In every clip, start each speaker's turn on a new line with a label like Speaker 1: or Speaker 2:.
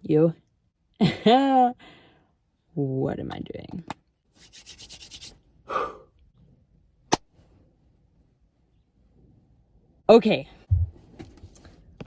Speaker 1: You? What am I doing? Okay.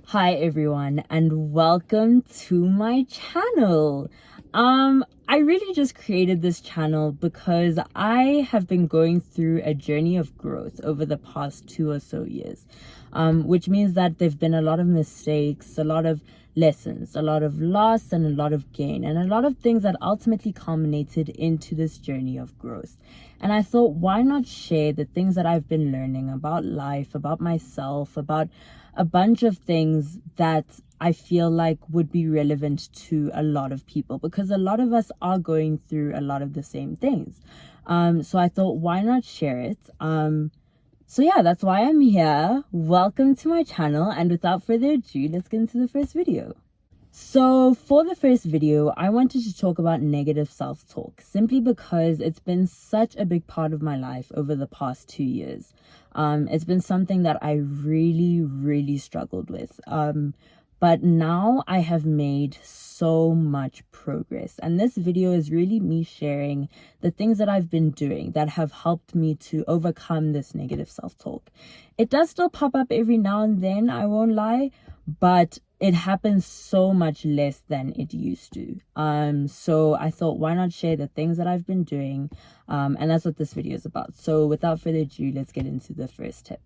Speaker 1: Hi everyone and welcome to my channel. I really just created this channel because I have been going through a journey of growth over the past 2 or so years. Which means that there've been a lot of mistakes, a lot of lessons, a lot of loss and a lot of gain, and a lot of things that ultimately culminated into this journey of growth. And I thought, why not share the things that I've been learning about life, about myself, about a bunch of things that I feel like would be relevant to a lot of people, because a lot of us are going through a lot of the same things. So I thought, why not share it? So yeah, that's why I'm here. Welcome to my channel, and without further ado, let's get into the first video. So for the first video, I wanted to talk about negative self-talk, simply because it's been such a big part of my life over the past 2 years. It's been something that I really struggled with. But now I have made so much progress. And this video is really me sharing the things that I've been doing that have helped me to overcome this negative self-talk. It does still pop up every now and then, I won't lie, but it happens so much less than it used to. So I thought, why not share the things that I've been doing? And that's what this video is about. So without further ado, let's get into the first tip.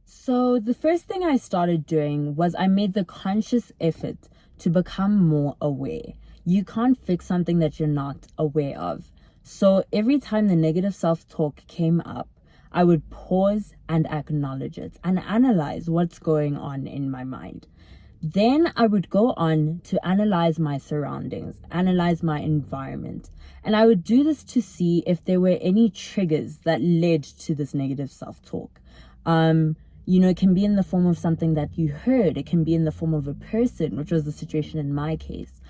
Speaker 1: So the first thing I started doing was I made the conscious effort to become more aware. You can't fix something that you're not aware of. So every time the negative self-talk came up, I would pause and acknowledge it and analyze what's going on in my mind. Then I would go on to analyze my surroundings, analyze my environment, and I would do this to see if there were any triggers that led to this negative self-talk. It can be in the form of something that you heard. It can be in the form of a person, which was the situation in my case.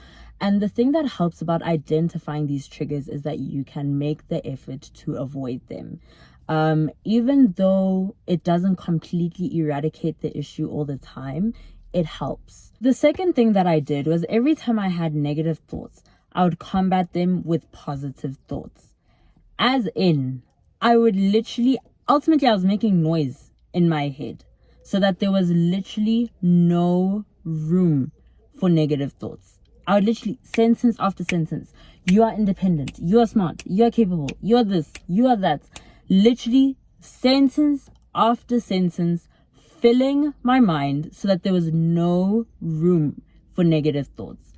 Speaker 1: And the thing that helps about identifying these triggers is that you can make the effort to avoid them. Even though it doesn't completely eradicate the issue all the time, it helps. The second thing that I did was every time I had negative thoughts, I would combat them with positive thoughts. As in, I would ultimately I was making noise in my head so that there was literally no room for negative thoughts. I would literally, sentence after sentence, you are independent, you are smart, you are capable, you are this, you are that. Literally sentence after sentence, filling my mind so that there was no room for negative thoughts.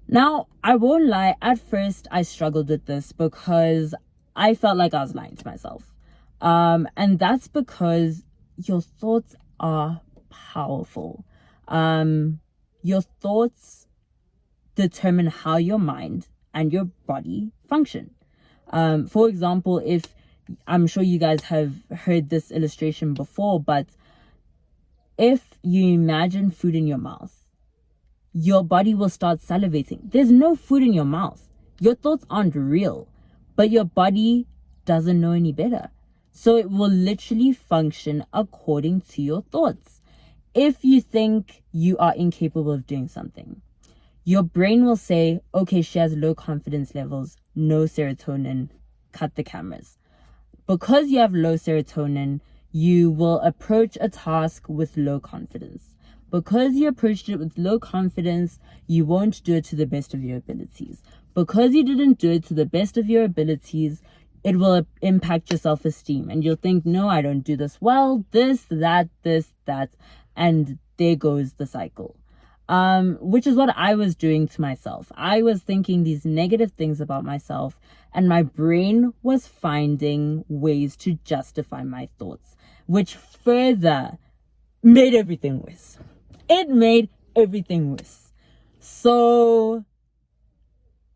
Speaker 1: Now, I won't lie, at first I struggled with this because I felt like I was lying to myself. And that's because your thoughts are powerful. Your thoughts determine how your mind and your body function. For example, I'm sure you guys have heard this illustration before, but if you imagine food in your mouth, your body will start salivating. There's no food in your mouth. Your thoughts aren't real, but your body doesn't know any better. So it will literally function according to your thoughts. If you think you are incapable of doing something, your brain will say, okay, she has low confidence levels, no serotonin, cut the cameras. Because you have low serotonin, you will approach a task with low confidence. Because you approached it with low confidence, you won't do it to the best of your abilities. Because you didn't do it to the best of your abilities, it will impact your self-esteem. And you'll think, no, I don't do this well, this, that, and there goes the cycle. Which is what I was doing to myself. I was thinking these negative things about myself, and my brain was finding ways to justify my thoughts, which further made everything worse. It made everything worse. So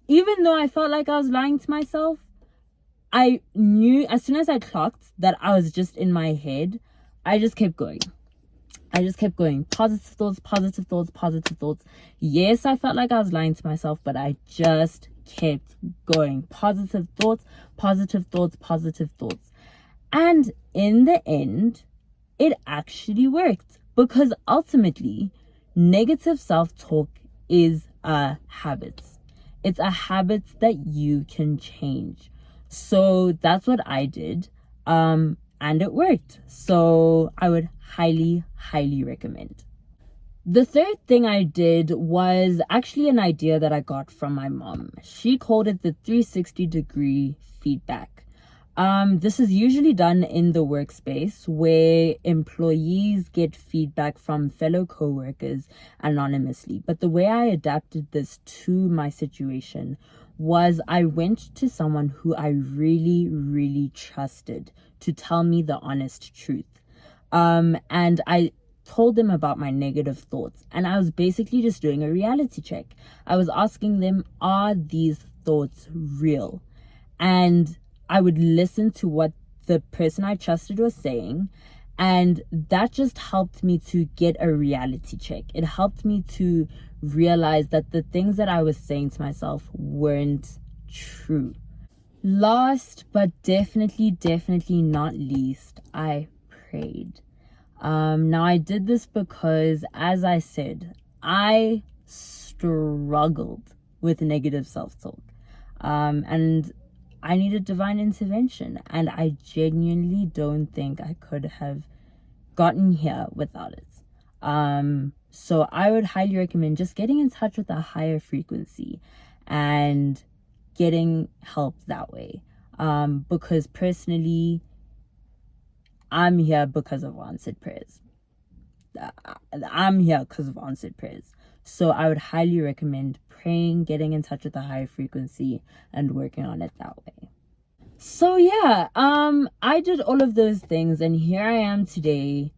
Speaker 1: even though I felt like I was lying to myself, I knew as soon as I clocked that I was just in my head, I just kept going. Positive thoughts, positive thoughts, positive thoughts. Yes, I felt like I was lying to myself, but I just kept going. Positive thoughts, positive thoughts, positive thoughts. And in the end, it actually worked, because ultimately, negative self-talk is habits. It's a habit that you can change. So that's what I did. And it worked. So I would highly, highly recommend. The third thing I did was actually an idea that I got from my mom. She called it the 360-degree feedback. This is usually done in the workspace where employees get feedback from fellow co-workers anonymously. But the way I adapted this to my situation was I went to someone who I really, really trusted to tell me the honest truth. And I told them about my negative thoughts, and I was basically just doing a reality check. I was asking them, are these thoughts real? And I would listen to what the person I trusted was saying, and that just helped me to get a reality check. It helped me to realize that the things that I was saying to myself weren't true. Last but definitely not least, I prayed. Now I did this because, as I said, I struggled with negative self-talk. And I needed divine intervention, and I genuinely don't think I could have gotten here without it. So I would highly recommend just getting in touch with a higher frequency and getting help that way. Because personally, I'm here because of answered prayers. I'm here because of answered prayers. So I would highly recommend praying, getting in touch with a higher frequency, and working on it that way. So yeah, I did all of those things, and here I am today.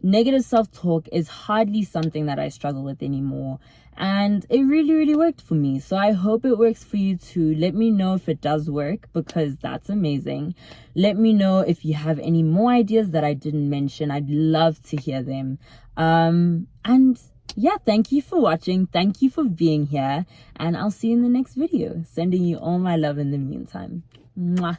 Speaker 1: Negative self-talk is hardly something that I struggle with anymore, and it really, really worked for me. So I hope it works for you too. Let me know if it does work, because that's amazing. Let me know if you have any more ideas that I didn't mention. I'd love to hear them. And yeah, thank you for watching. Thank you for being here, and I'll see you in the next video. Sending you all my love in the meantime. Mwah.